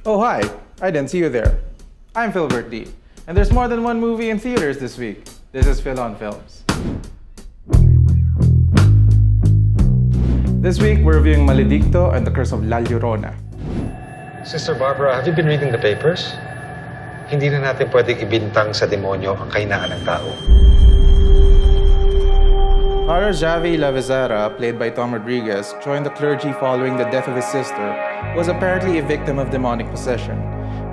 Oh hi, I didn't see you there. I'm Philbert D, and there's more than one movie in theaters this week. This is Phil on Films. This week, we're reviewing Maledicto and the Curse of La Llorona. Sister Barbara, have you been reading the papers? Hindi na natin pwedeng ibintang sa demonyo ang kahinaan ng tao. Father Javi Lavezara, played by Tom Rodriguez, joined the clergy following the death of his sister, who was apparently a victim of demonic possession.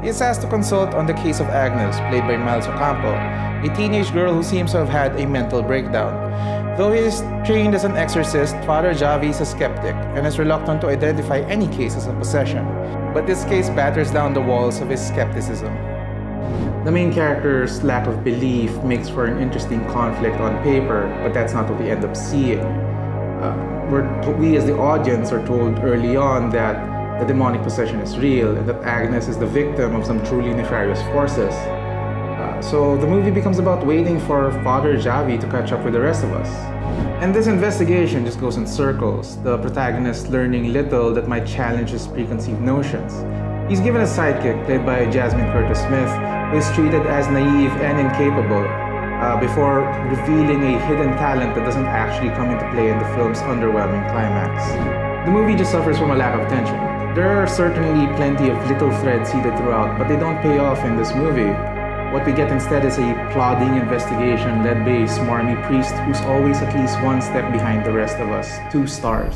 He is asked to consult on the case of Agnes, played by Miles Ocampo, a teenage girl who seems to have had a mental breakdown. Though he is trained as an exorcist, Father Javi is a skeptic and is reluctant to identify any cases of possession. But this case batters down the walls of his skepticism. The main character's lack of belief makes for an interesting conflict on paper, but that's not what we end up seeing. We as the audience are told early on that the demonic possession is real and that Agnes is the victim of some truly nefarious forces. So the movie becomes about waiting for Father Javi to catch up with the rest of us. And this investigation just goes in circles, the protagonist learning little that might challenge his preconceived notions. He's given a sidekick, played by Jasmine Curtis Smith, who is treated as naive and incapable, before revealing a hidden talent that doesn't actually come into play in the film's underwhelming climax. The movie just suffers from a lack of tension. There are certainly plenty of little threads seeded throughout, but they don't pay off in this movie. What we get instead is a plodding investigation led by a smarmy priest who's always at least one step behind the rest of us. 2 stars.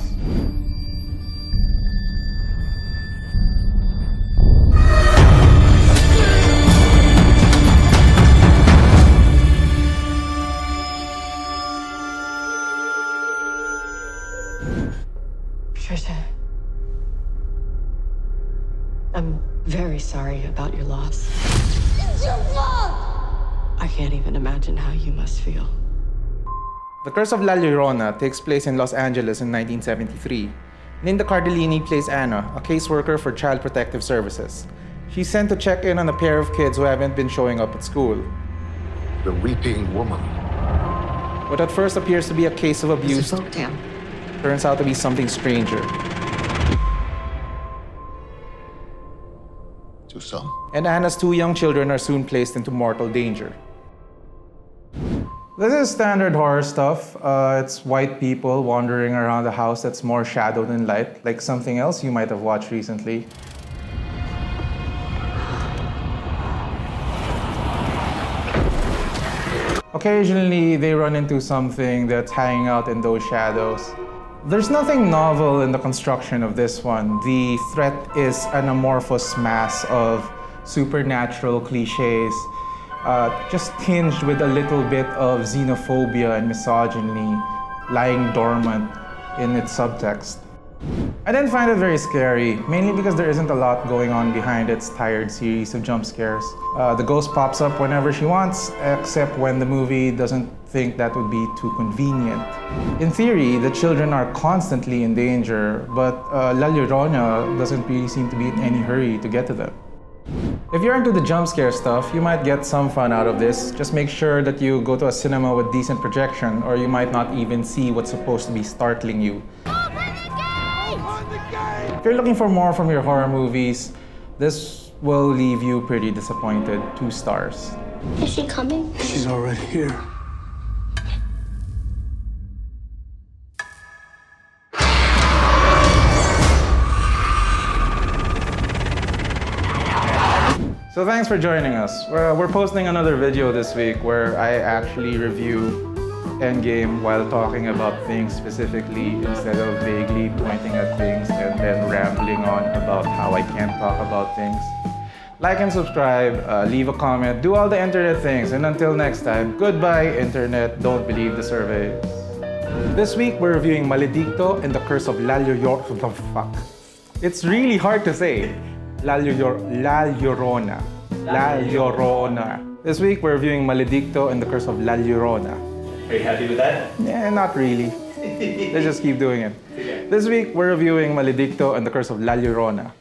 Trisha, I'm very sorry about your loss. It's your fault! I can't even imagine how you must feel. The Curse of La Llorona takes place in Los Angeles in 1973. Linda Cardellini plays Anna, a caseworker for Child Protective Services. She's sent to check in on a pair of kids who haven't been showing up at school. The weeping woman. What at first appears to be a case of abuse It's a folk tale. turns out to be something stranger. To some. And Anna's 2 young children are soon placed into mortal danger. This is standard horror stuff. It's white people wandering around a house that's more shadow than light, like something else you might have watched recently. Occasionally, they run into something that's hanging out in those shadows. There's nothing novel in the construction of this one. The threat is an amorphous mass of supernatural cliches, just tinged with a little bit of xenophobia and misogyny lying dormant in its subtext. I didn't find it very scary, mainly because there isn't a lot going on behind its tired series of jump scares. The ghost pops up whenever she wants, except when the movie doesn't think that would be too convenient. In theory, the children are constantly in danger, but La Llorona doesn't really seem to be in any hurry to get to them. If you're into the jump scare stuff, you might get some fun out of this. Just make sure that you go to a cinema with decent projection, or you might not even see what's supposed to be startling you. If you're looking for more from your horror movies, this will leave you pretty disappointed. 2 stars. Is she coming? She's already here. So thanks for joining us. We're posting another video this week where I actually review Endgame while talking about things specifically instead of vaguely pointing at things and then rambling on about how I can't talk about things. Like and subscribe, leave a comment, do all the internet things, and until next time, goodbye internet, don't believe the surveys. This week we're reviewing Maledicto and the Curse of La Llorona. Fuck. It's really hard to say. La Llorona. La Llorona. This week we're reviewing Maledicto and the Curse of La Llorona. Are you happy with that? Yeah, not really. Let's just keep doing it. This week we're reviewing Maledicto and the Curse of La Llorona.